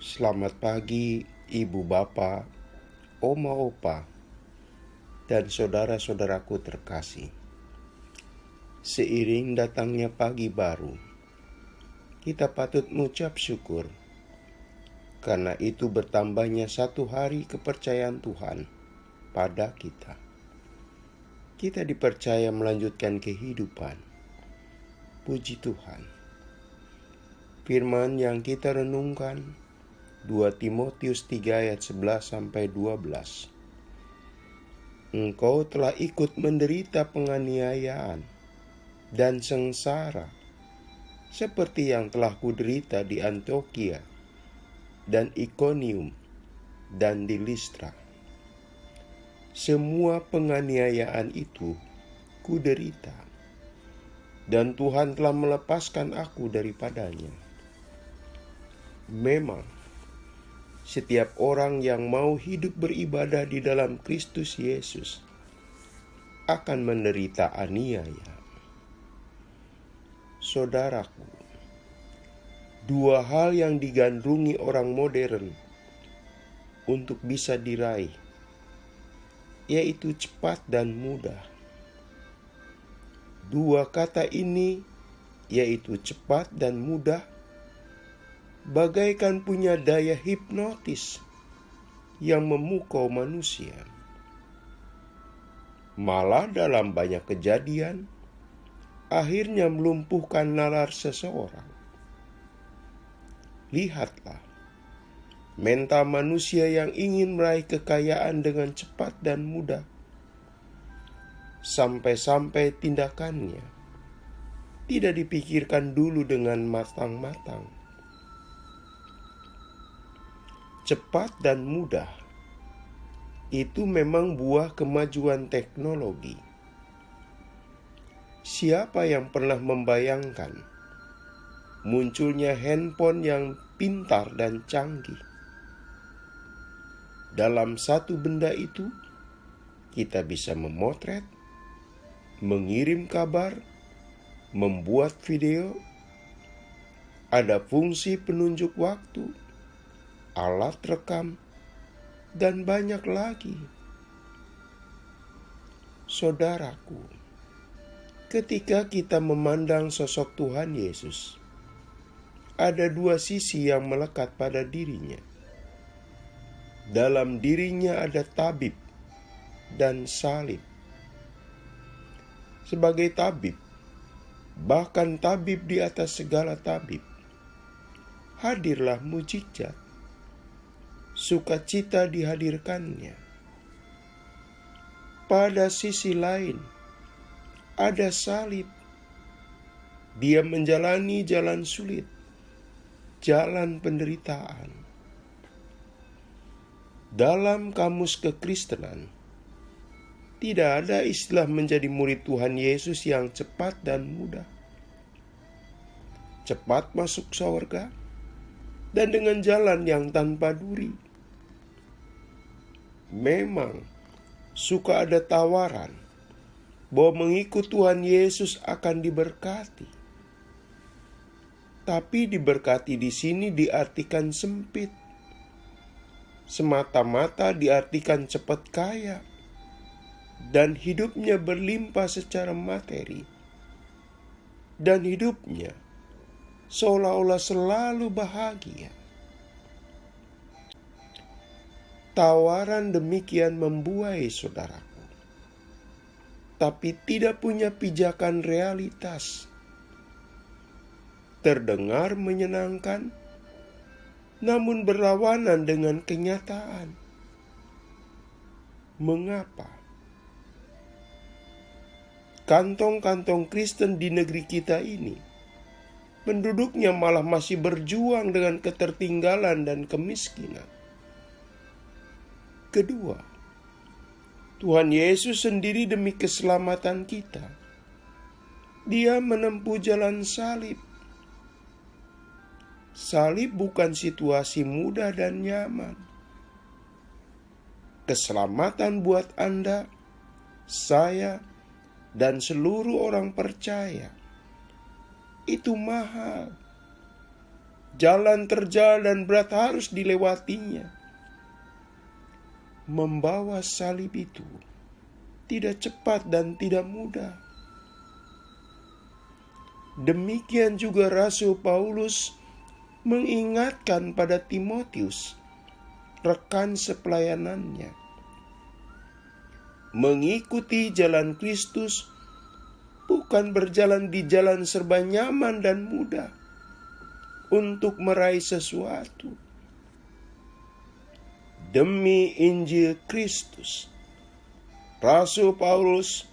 Selamat pagi, ibu bapak, oma opa, dan saudara-saudaraku terkasih. Seiring datangnya pagi baru, kita patut mengucap syukur, karena itu bertambahnya satu hari kepercayaan Tuhan pada kita. Kita dipercaya melanjutkan kehidupan. Puji Tuhan. Firman yang kita renungkan 2 Timotius 3 ayat 11-12. Engkau telah ikut menderita penganiayaan dan sengsara seperti yang telah kuderita di Antiokhia dan Ikonium dan di Listra. Semua penganiayaan itu kuderita, dan Tuhan telah melepaskan aku daripadanya. Memang setiap orang yang mau hidup beribadah di dalam Kristus Yesus akan menderita aniaya. Saudaraku, dua hal yang digandrungi orang modern untuk bisa diraih, yaitu cepat dan mudah. Dua kata ini, yaitu cepat dan mudah, bagaikan punya daya hipnotis yang memukau manusia. Malah dalam banyak kejadian, akhirnya melumpuhkan nalar seseorang. Lihatlah, mental manusia yang ingin meraih kekayaan dengan cepat dan mudah, sampai-sampai tindakannya tidak dipikirkan dulu dengan matang-matang. Cepat dan mudah itu memang buah kemajuan teknologi. Siapa yang pernah membayangkan munculnya handphone yang pintar dan canggih? Dalam satu benda itu, kita bisa memotret, mengirim kabar, membuat video, ada fungsi penunjuk waktu, alat rekam, dan banyak lagi. Saudaraku, ketika kita memandang sosok Tuhan Yesus, ada dua sisi yang melekat pada dirinya. Dalam dirinya ada tabib dan salib. Sebagai tabib, bahkan tabib di atas segala tabib, hadirlah mujizat. Sukacita dihadirkannya. Pada sisi lain, ada salib. Dia menjalani jalan sulit, jalan penderitaan. Dalam kamus kekristenan, tidak ada istilah menjadi murid Tuhan Yesus yang cepat dan mudah. Cepat masuk surga, dan dengan jalan yang tanpa duri. Memang suka ada tawaran bahwa mengikut Tuhan Yesus akan diberkati. Tapi diberkati di sini diartikan sempit. Semata-mata diartikan cepat kaya dan hidupnya berlimpah secara materi. Dan hidupnya seolah-olah selalu bahagia. Tawaran demikian membuai saudaraku, tapi tidak punya pijakan realitas. Terdengar menyenangkan, namun berlawanan dengan kenyataan. Mengapa? Kantong-kantong Kristen di negeri kita ini, penduduknya malah masih berjuang dengan ketertinggalan dan kemiskinan. Kedua, Tuhan Yesus sendiri demi keselamatan kita, Dia menempuh jalan salib. Salib bukan situasi mudah dan nyaman. Keselamatan buat Anda, saya, dan seluruh orang percaya itu mahal. Jalan terjal dan berat harus dilewatinya. Membawa salib itu tidak cepat dan tidak mudah. Demikian juga Rasul Paulus mengingatkan pada Timotius, rekan sepelayanannya, mengikuti jalan Kristus bukan berjalan di jalan serba nyaman dan mudah untuk meraih sesuatu. Demi Injil Kristus, Rasul Paulus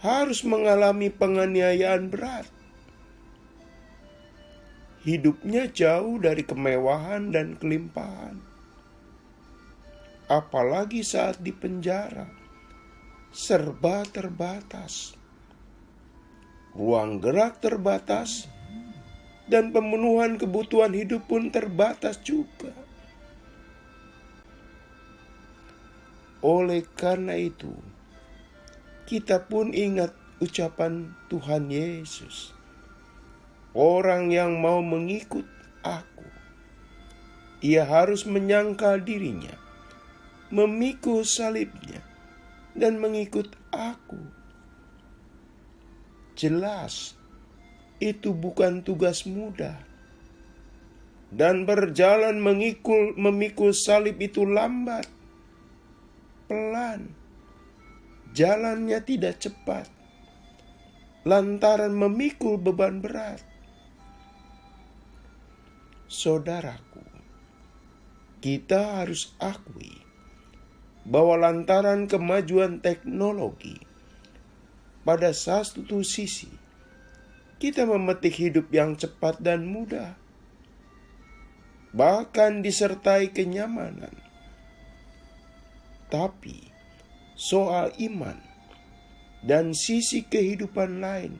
harus mengalami penganiayaan berat. Hidupnya jauh dari kemewahan dan kelimpahan. Apalagi saat di penjara, serba terbatas. Ruang gerak terbatas, dan pemenuhan kebutuhan hidup pun terbatas juga. Oleh karena itu, kita pun ingat ucapan Tuhan Yesus, orang yang mau mengikut aku, ia harus menyangkal dirinya, memikul salibnya, dan mengikut aku. Jelas, itu bukan tugas mudah. Dan berjalan memikul salib itu lambat, pelan. Jalannya tidak cepat, lantaran memikul beban berat. Saudaraku, kita harus akui bahwa lantaran kemajuan teknologi, pada satu sisi kita memetik hidup yang cepat dan mudah, bahkan disertai kenyamanan. Tapi soal iman dan sisi kehidupan lain,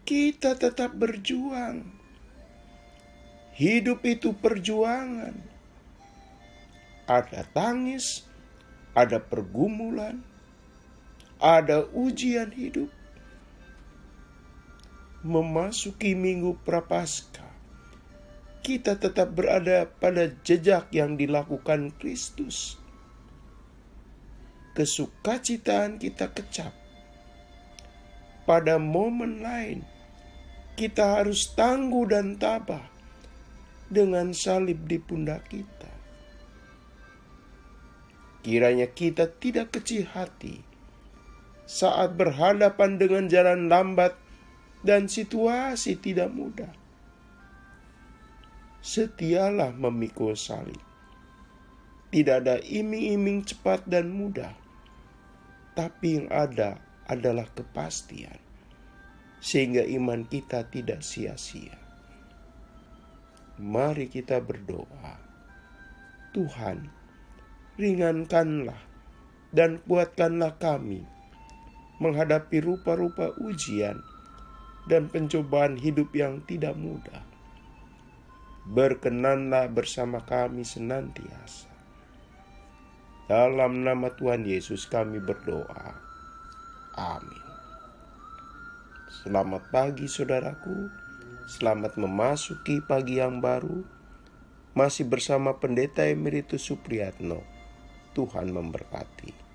kita tetap berjuang. Hidup itu perjuangan. Ada tangis, ada pergumulan, ada ujian hidup. Memasuki Minggu Prapaskah, kita tetap berada pada jejak yang dilakukan Kristus. Kesukacitaan kita kecap. Pada momen lain, kita harus tangguh dan tabah dengan salib di pundak kita. Kiranya kita tidak kecil hati saat berhadapan dengan jalan lambat dan situasi tidak mudah. Setialah memikul salib. Tidak ada iming-iming cepat dan mudah, tapi yang ada adalah kepastian, sehingga iman kita tidak sia-sia. Mari kita berdoa. Tuhan, ringankanlah dan kuatkanlah kami menghadapi rupa-rupa ujian dan pencobaan hidup yang tidak mudah. Berkenanlah bersama kami senantiasa. Dalam nama Tuhan Yesus kami berdoa. Amin. Selamat pagi saudaraku. Selamat memasuki pagi yang baru. Masih bersama Pendeta Emeritus Supriyatno. Tuhan memberkati.